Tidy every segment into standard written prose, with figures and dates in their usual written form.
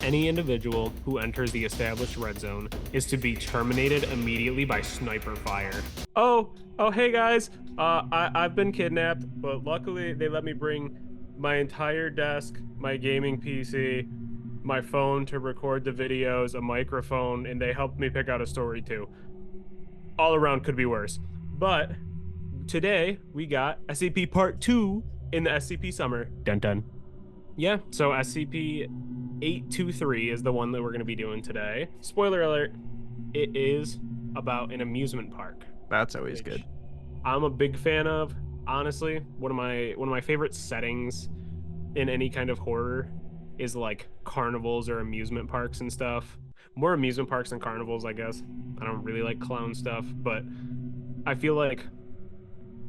Any individual who enters the established red zone is to be terminated immediately by sniper fire. Oh, hey guys. I've been kidnapped, but luckily they let me bring my entire desk, my gaming PC, my phone to record the videos, a microphone, and they helped me pick out a story too. All around could be worse. But today we got SCP Part 2 in the SCP Summer. Dun dun. Yeah, so SCP 823 is the one that we're going to be doing today. Spoiler alert, it is about an amusement park. That's always good. I'm a big fan of. Honestly, one of my favorite settings in any kind of horror is like carnivals or amusement parks and stuff. More amusement parks than carnivals, I guess. I don't really like clown stuff, but I feel like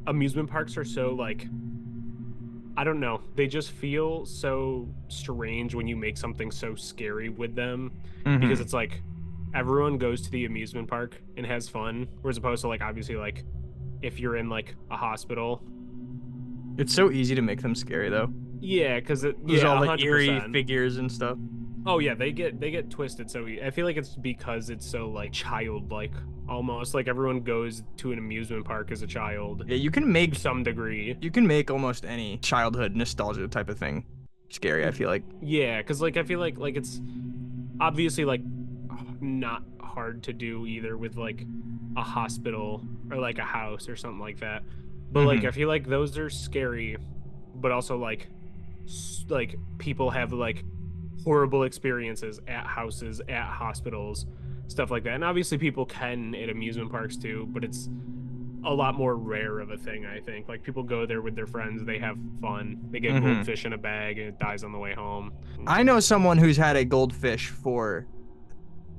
amusement parks are so like, I don't know, they just feel so strange when you make something so scary with them, because it's like everyone goes to the amusement park and has fun, whereas opposed to like obviously like if you're in like a hospital. It's so easy to make them scary though. Yeah, because There's all the 100%. eerie figures and stuff. Oh yeah, they get twisted so I feel like it's because it's so like childlike almost. Like everyone goes to an amusement park as a child. Yeah, you can make to some degree. You can make almost any childhood nostalgia type of thing scary, I feel like. Yeah, because like I feel like it's obviously like not hard to do either with like a hospital or like a house or something like that. But like I feel like those are scary, but also like people have like horrible experiences at houses, at hospitals, stuff like that. And obviously people can at amusement parks too, but it's a lot more rare of a thing, I think. Like people go there with their friends, they have fun, they get goldfish in a bag and it dies on the way home. I know someone who's had a goldfish for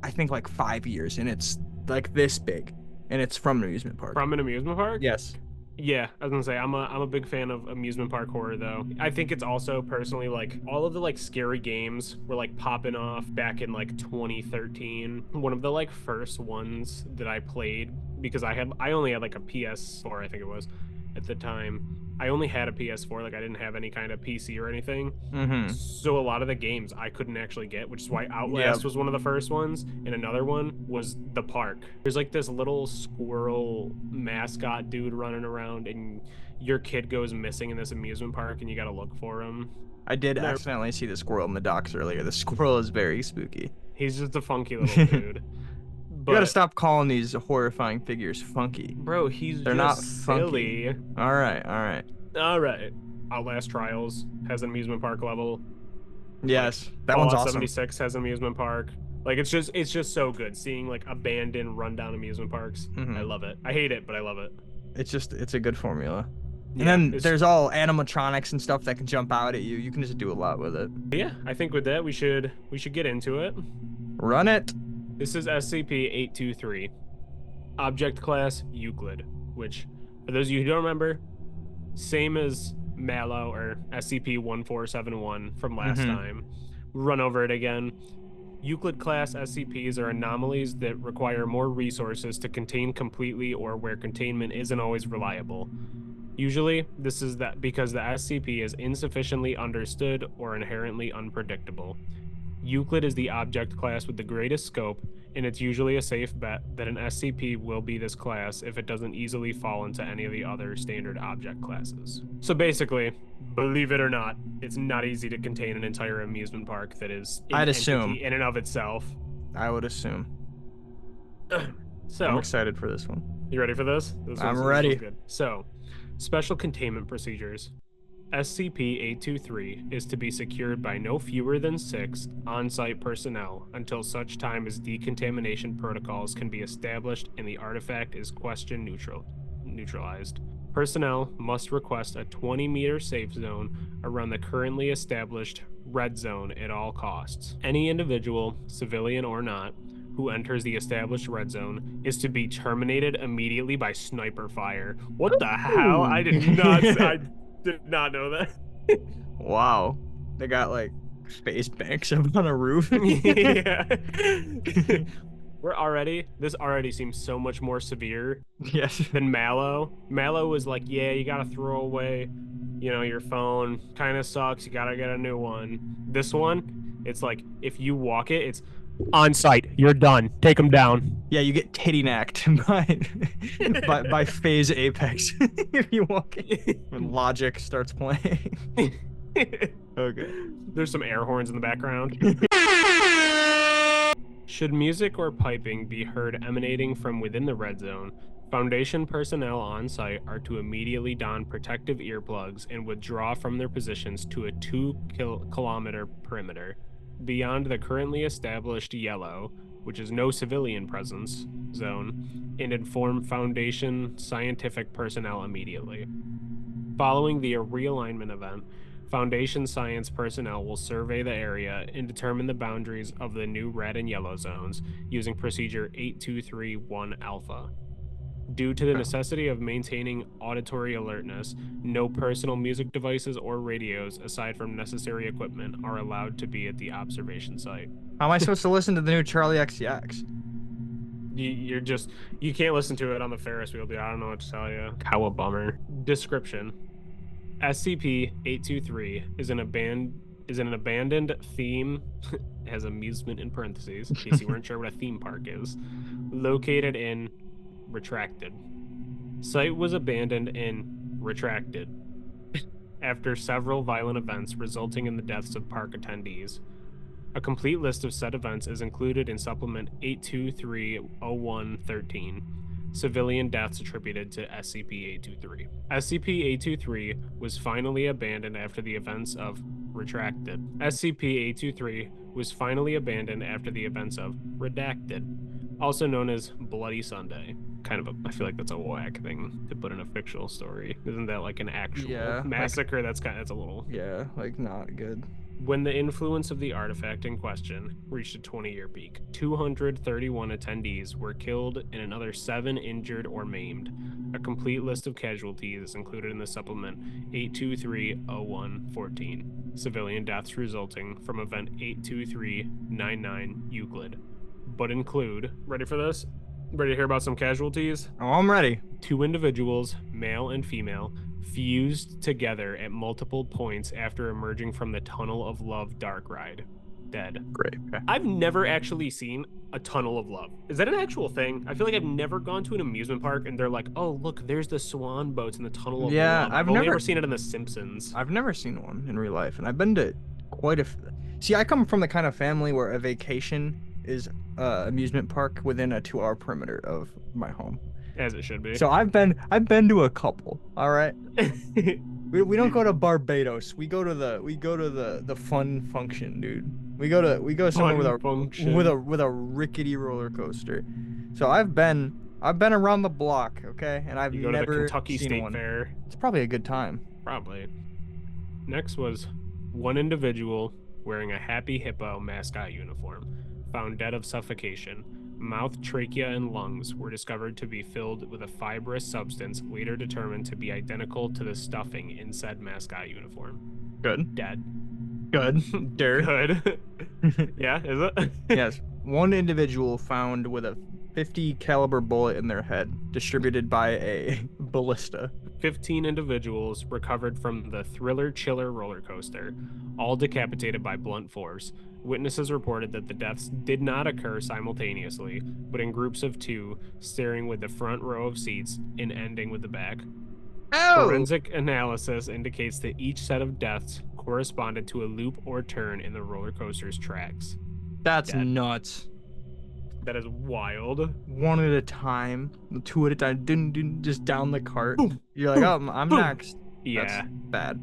I think like 5 years, and it's like this big, and it's from an amusement park. From an amusement park? Yes. Yeah, I was gonna say I'm a big fan of amusement park horror though. I think it's also personally like all of the like scary games were like popping off back in like 2013. One of the like first ones that I played, because I only had like a PS4, I think it was at the time. I only had a PS4, like I didn't have any kind of PC or anything. So a lot of the games I couldn't actually get, which is why Outlast was one of the first ones, and another one was The Park. There's like this little squirrel mascot dude running around, and your kid goes missing in this amusement park, and you gotta look for him. I did accidentally see the squirrel in the docks earlier. The squirrel is very spooky. He's just a funky little dude. You gotta stop calling these horrifying figures funky. Bro, they're not silly. Funky. All right. Outlast Trials has an amusement park level. Yes, like, that one's awesome. 76 has an amusement park. Like it's just so good seeing like abandoned, rundown amusement parks. I love it. I hate it, but I love it. It's a good formula. Yeah, and then there's all animatronics and stuff that can jump out at you. You can just do a lot with it. Yeah, I think with that we should get into it. Run it. This is SCP-823. Object class Euclid, which, for those of you who don't remember, same as Mallow or SCP-1471 from last time. Run over it again. Euclid class SCPs are anomalies that require more resources to contain completely, or where containment isn't always reliable. Usually, this is because the SCP is insufficiently understood or inherently unpredictable. Euclid is the object class with the greatest scope, and it's usually a safe bet that an SCP will be this class if it doesn't easily fall into any of the other standard object classes. So basically, believe it or not, it's not easy to contain an entire amusement park that is I'd assume in and of itself. I would assume. So I'm excited for this one. You ready for this? I'm ready. Good. So, special containment procedures. SCP-823 is to be secured by no fewer than 6 on-site personnel until such time as decontamination protocols can be established and the artifact is question neutralized. Personnel must request a 20-meter safe zone around the currently established red zone at all costs. Any individual, civilian or not, who enters the established red zone is to be terminated immediately by sniper fire. What the hell? I did not know that. Wow. They got like space banks up on a roof. Yeah. This already seems so much more severe than Mallow. Mallow was like, yeah, you gotta throw away, your phone. Kind of sucks. You gotta get a new one. This one, It's like if you walk it, it's on site. You're done. Take them down. Yeah, you get titty knacked by Phase Apex if you walk it. When Logic starts playing. Okay. There's some air horns in the background. Should music or piping be heard emanating from within the red zone, Foundation personnel on site are to immediately don protective earplugs and withdraw from their positions to a 2-kilometer perimeter beyond the currently established yellow, which is no civilian presence, zone, and inform Foundation scientific personnel immediately. Following the realignment event, Foundation science personnel will survey the area and determine the boundaries of the new red and yellow zones using procedure 8231 alpha. Due to the necessity of maintaining auditory alertness, no personal music devices or radios, aside from necessary equipment, are allowed to be at the observation site. How am I supposed to listen to the new Charlie XCX? You can't listen to it on the Ferris wheel, dude. I don't know what to tell you. How a bummer. Description: SCP-823 is an abandoned theme, has amusement in parentheses, in case you weren't sure what a theme park is, located in Retracted. Site was abandoned in Retracted after several violent events resulting in the deaths of park attendees. A complete list of said events is included in Supplement 823-0113. Civilian deaths attributed to SCP-823. SCP-823 was finally abandoned after the events of Retracted. SCP-823 was finally abandoned after the events of Redacted, also known as Bloody Sunday. I feel like that's a whack thing to put in a fictional story. Isn't that like an actual massacre? That's a little... Yeah, like not good. When the influence of the artifact in question reached a 20-year peak, 231 attendees were killed and another 7 injured or maimed. A complete list of casualties is included in the supplement 823-0114. Civilian deaths resulting from event 82399 Euclid. But include, ready for this? Ready to hear about some casualties? Oh, I'm ready. 2 individuals, male and female, fused together at multiple points after emerging from the Tunnel of Love dark ride. Dead. Great. Okay. I've never actually seen a Tunnel of Love. Is that an actual thing? I feel like I've never gone to an amusement park and they're like, oh, look, there's the swan boats in the Tunnel of Love. I've only ever seen it in The Simpsons. I've never seen one in real life, and I've been to quite a... See, I come from the kind of family where a vacation is amusement park within a 2-hour perimeter of my home. As it should be. So I've been to a couple. All right. we don't go to Barbados. We go to the fun function, dude. We go somewhere with a rickety roller coaster. So I've been around the block, okay, and I've never to the Kentucky seen State one. Fair. It's probably a good time. Probably. Next was one individual wearing a Happy Hippo mascot uniform, found dead of suffocation. Mouth, trachea, and lungs were discovered to be filled with a fibrous substance later determined to be identical to the stuffing in said mascot uniform. Good. Dead. Good. Dirt. Good. Yeah, is it? Yes. One individual found with a .50 caliber bullet in their head, distributed by a ballista. 15 individuals recovered from the Thriller Chiller roller coaster, all decapitated by blunt force. Witnesses reported that the deaths did not occur simultaneously, but in groups of 2, starting with the front row of seats and ending with the back. Oh! Forensic analysis indicates that each set of deaths corresponded to a loop or turn in the roller coaster's tracks. That's nuts. That is wild. 1 at a time, 2 at a time, didn't just down the cart. Boom. You're like, oh, I'm next. Yeah. That's bad.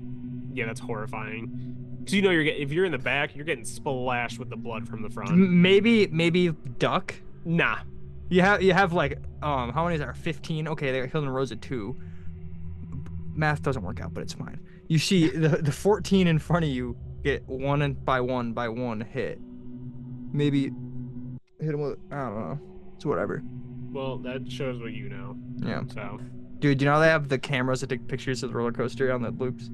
Yeah, that's horrifying. So if you're in the back, you're getting splashed with the blood from the front. Maybe duck. Nah. You have like how many is there? 15. Okay, they got killed in rows of 2. Math doesn't work out, but it's fine. You see the 14 in front of you get one by one hit. Maybe hit them with, I don't know. It's whatever. Well, that shows what you know. Yeah. So. Dude, you know they have the cameras that take pictures of the roller coaster on the loops?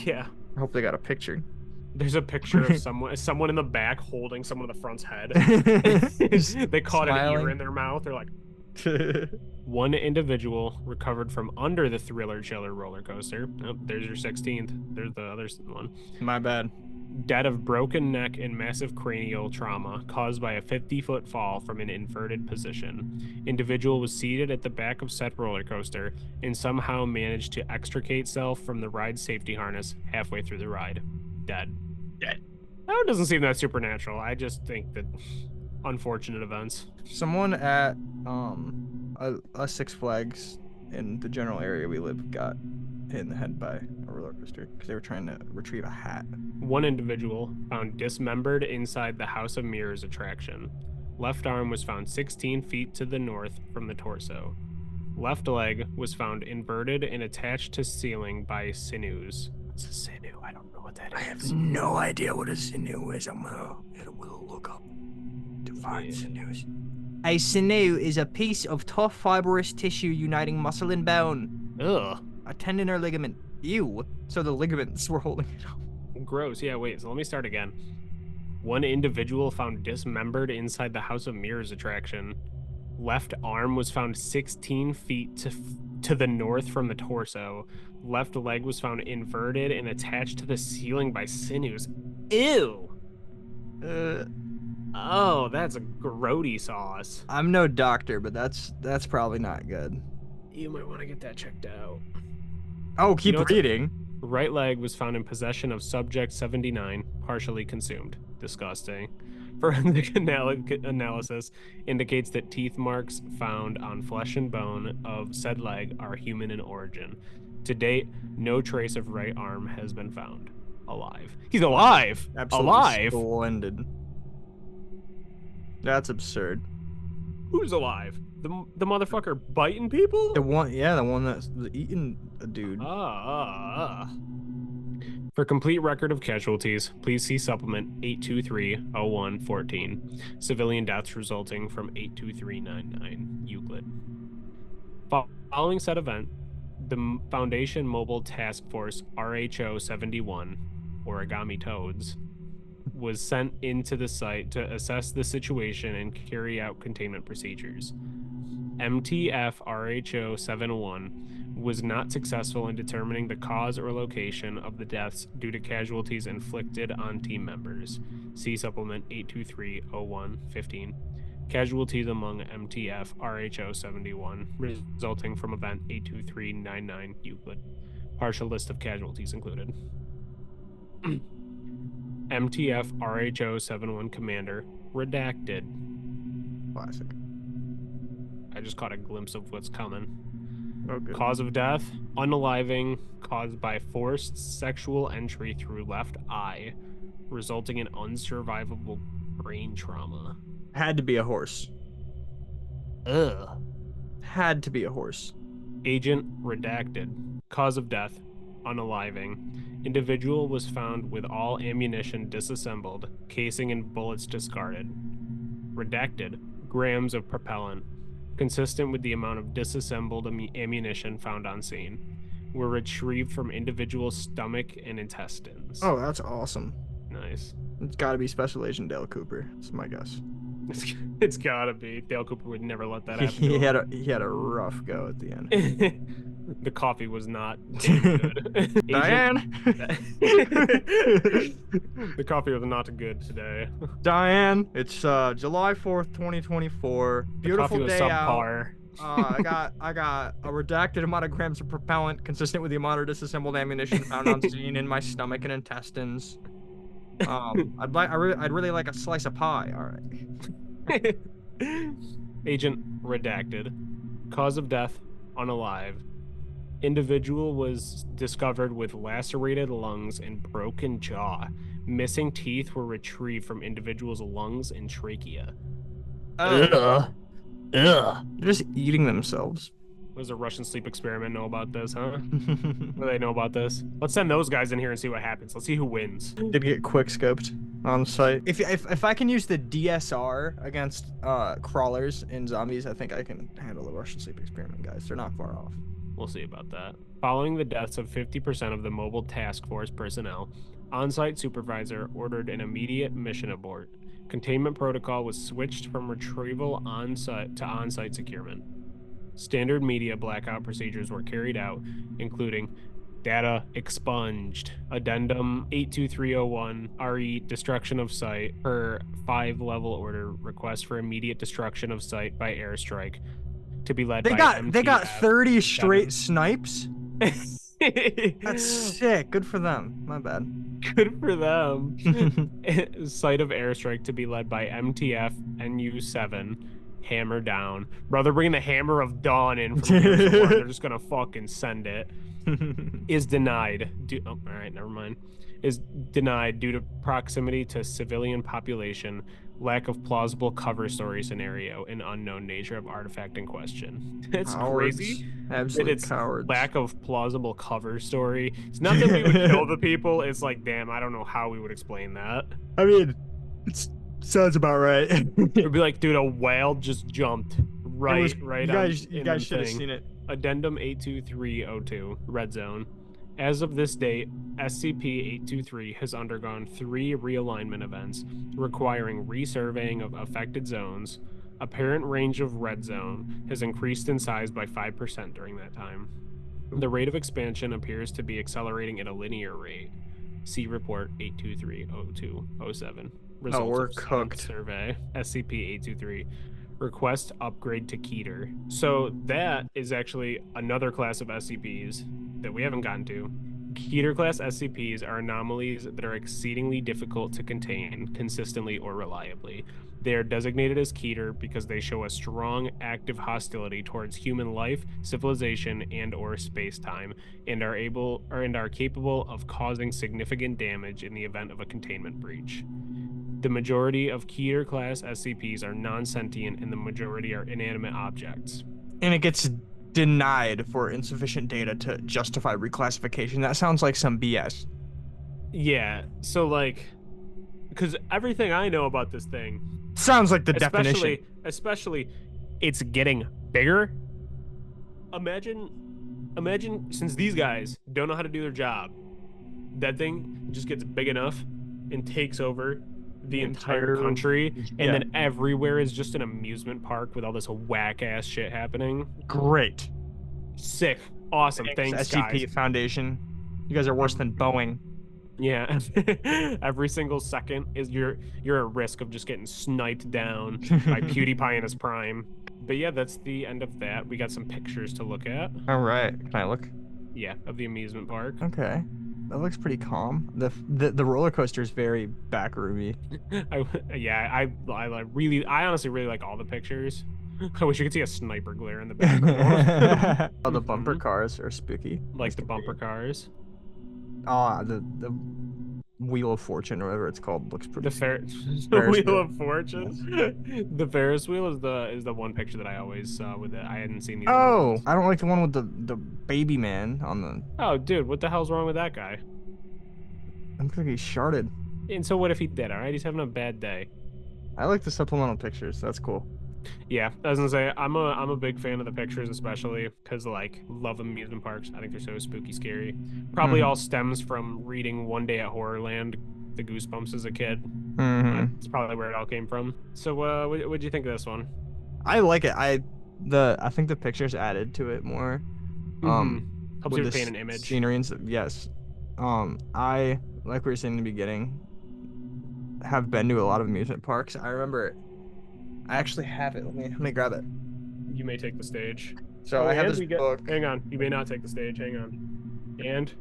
Yeah. I hope they got a picture. There's a picture of someone in the back holding someone in the front's head. They caught an ear in their mouth. They're like... One individual recovered from under the Thriller Chiller roller coaster. Oh, there's your 16th. There's the other one. My bad. Dead of broken neck and massive cranial trauma caused by a 50-foot fall from an inverted position. Individual was seated at the back of said roller coaster and somehow managed to extricate self from the ride safety harness halfway through the ride. Dead. Dead. That one doesn't seem that supernatural. I just think that unfortunate events. Someone at a Six Flags in the general area we live got hit in the head by a roller coaster because they were trying to retrieve a hat. One individual found dismembered inside the House of Mirrors attraction. Left arm was found 16 feet to the north from the torso. Left leg was found inverted and attached to ceiling by sinews. What's a sinew? I don't know what that is. I have no idea what a sinew is. I'm gonna look up to find sinews. A sinew is a piece of tough fibrous tissue uniting muscle and bone. Ugh. A tendon or ligament. Ew. So the ligaments were holding it up. Gross. Yeah, wait. So let me start again. One individual found dismembered inside the House of Mirrors attraction. Left arm was found 16 feet to the north from the torso. Left leg was found inverted and attached to the ceiling by sinews. Ew. Oh, that's a grody sauce. I'm no doctor, but that's probably not good. You might want to get that checked out. Oh, keep reading. Right leg was found in possession of subject 79, partially consumed. Disgusting. Forensic analysis indicates that teeth marks found on flesh and bone of said leg are human in origin. To date, no trace of right arm has been found. Alive. He's alive! Absolutely alive! Splendid. That's absurd. Who's alive? The motherfucker biting people? The one that's eating a dude. For complete record of casualties, please see supplement 823-0114. Civilian deaths resulting from 82399 Euclid. Following said event, the Foundation Mobile Task Force RHO-71, Origami Toads, was sent into the site to assess the situation and carry out containment procedures. MTF RHO-71 was not successful in determining the cause or location of the deaths due to casualties inflicted on team members. See supplement 823-0115. Casualties among MTF RHO-71 resulting from event 82399 Euclid. Partial list of casualties included. MTF RHO-71 commander, redacted. Classic. I just caught a glimpse of what's coming. Oh, good. Cause of death, unaliving caused by forced sexual entry through left eye, resulting in unsurvivable brain trauma. Had to be a horse. Ugh. Had to be a horse. Agent redacted. Cause of death, unaliving. Individual was found with all ammunition disassembled, casing and bullets discarded. Redacted. Grams of propellant, consistent with the amount of disassembled ammunition found on scene, were retrieved from individual's stomach and intestines. Oh, that's awesome. Nice. It's got to be Special Agent Dale Cooper. That's my guess. It's gotta be. Dale Cooper would never let that happen. He had a rough go at the end. The coffee was not good. Diane! The coffee was not good today. Diane, it's July 4th, 2024. Beautiful day subpar. out. I got a redacted amount of grams of propellant consistent with the amount of disassembled ammunition found on scene in my stomach and intestines. I'd really like a slice of pie. All right. Agent redacted. Cause of death, unalive. Individual was discovered with lacerated lungs and broken jaw. Missing teeth were retrieved from individual's lungs and trachea. Ugh. They're just eating themselves. Does a Russian sleep experiment know about this, huh? What do they know about this? Let's send those guys in here and see what happens. Let's see who wins. Did get quick scoped on site. If I can use the DSR against crawlers and zombies, I think I can handle the Russian sleep experiment, guys. They're not far off. We'll see about that. Following the deaths of 50% of the mobile task force personnel, on-site supervisor ordered an immediate mission abort. Containment protocol was switched from retrieval on-site to on-site securement. Standard media blackout procedures were carried out, including Data expunged. Addendum 82301 RE destruction of site per 5-level order request for immediate destruction of site by airstrike to be led by They got MTF 30 straight 7. snipes. That's sick. Good for them. My bad. Good for them. Site of airstrike to be led by MTF NU7. Hammer down. Bro, they're bringing the hammer of dawn in from Gears of War. They're just gonna fucking send it. Is denied. Oh, all right, never mind. Is denied due to proximity to civilian population, lack of plausible cover story scenario, and unknown nature of artifact in question. It's cowards. Crazy. Absolute it's cowards. Lack of plausible cover story. It's not that we would kill the people. It's like, damn, I don't know how we would explain that. I mean, it sounds about right. It'd be like, dude, a whale just jumped right. You guys should have seen it. Addendum 82302, Red Zone. As of this date, SCP-823 has undergone 3 realignment events requiring resurveying of affected zones. Apparent range of Red Zone has increased in size by 5% during that time. The rate of expansion appears to be accelerating at a linear rate. See report 8230207. Oh, we're cooked. Survey, SCP-823. Request upgrade to Keter. So that is actually another class of SCPs that we haven't gotten to. Keter class SCPs are anomalies that are exceedingly difficult to contain consistently or reliably. They are designated as Keter because they show a strong active hostility towards human life, civilization, and/or space-time, and are capable of causing significant damage in the event of a containment breach. The majority of Keter class SCPs are non-sentient and the majority are inanimate objects. And it gets denied for insufficient data to justify reclassification. That sounds like some BS. Yeah, so like, because everything I know about this thing sounds like the definition. Especially, it's getting bigger. Imagine since these guys don't know how to do their job, that thing just gets big enough and takes over the entire country, and then everywhere is just an amusement park with all this whack ass shit happening. Great. Sick. Awesome. Thanks SCP guys. Foundation. You guys are worse than Boeing. Yeah. Every single second is you're at risk of just getting sniped down by PewDiePie in his prime. But yeah, that's the end of that. We got some pictures to look at. All right. Can I look? Yeah, of the amusement park. Okay. That looks pretty calm. The roller coaster is very backroomy. I honestly really like all the pictures. I wish you could see a sniper glare in the background. Oh, the bumper cars are spooky. Like the bumper cars. The Wheel of Fortune or whatever it's called looks pretty. The Wheel of Fortune. The Ferris wheel is the one picture that I always saw with it. I hadn't seen the other ones. I don't like the one with the baby man on the. Oh, dude, what the hell's wrong with that guy? I'm thinking he's sharded. And so what if he did? All right, he's having a bad day. I like the supplemental pictures. That's cool. Yeah, I was gonna say I'm a big fan of the pictures, especially because like love amusement parks. I think they're so spooky, scary. Probably all stems from reading One Day at Horrorland, the Goosebumps as a kid. That's probably where it all came from. So what'd you think of this one? I like it. I think the pictures added to it more. Helps you paint an image. Scenery and stuff. Yes. I like we were saying in the beginning. Have been to a lot of amusement parks. I remember. I actually have it. Let me grab it. You may take the stage. So I have this book. Hang on. You may not take the stage. Hang on. And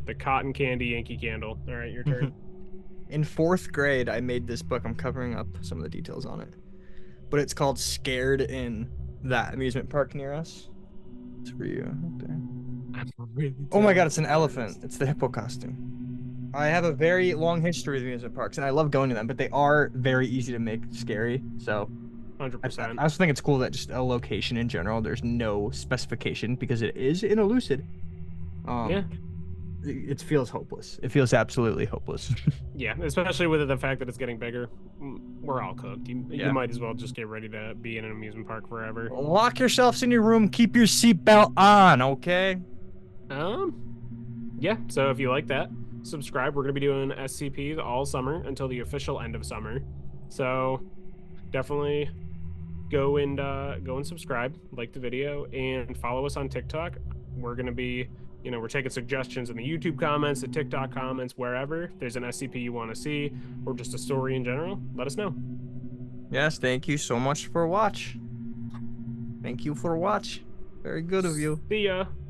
the cotton candy Yankee candle. All right, your turn. In 4th grade, I made this book. I'm covering up some of the details on it. But it's called Scared in that amusement park near us. It's for you up there. Oh my god, it's an elephant. It's the hippo costume. I have a very long history with amusement parks, and I love going to them, but they are very easy to make scary, so... 100%. I also think it's cool that just a location in general, there's no specification, because it is in Elucid. Yeah. It feels hopeless. It feels absolutely hopeless. Yeah, especially with the fact that it's getting bigger. We're all cooked. You might as well just get ready to be in an amusement park forever. Lock yourselves in your room, keep your seatbelt on, okay? Yeah, so if you like that, subscribe. We're going to be doing SCPs all summer until the official end of summer. So definitely go and subscribe, like the video, and follow us on TikTok. We're going to be You know, we're taking suggestions in the YouTube comments, the TikTok comments, wherever. If there's an SCP you want to see, or just a story in general, let us know. Yes, thank you so much for watch. Thank you for watch. Very good of you. See ya.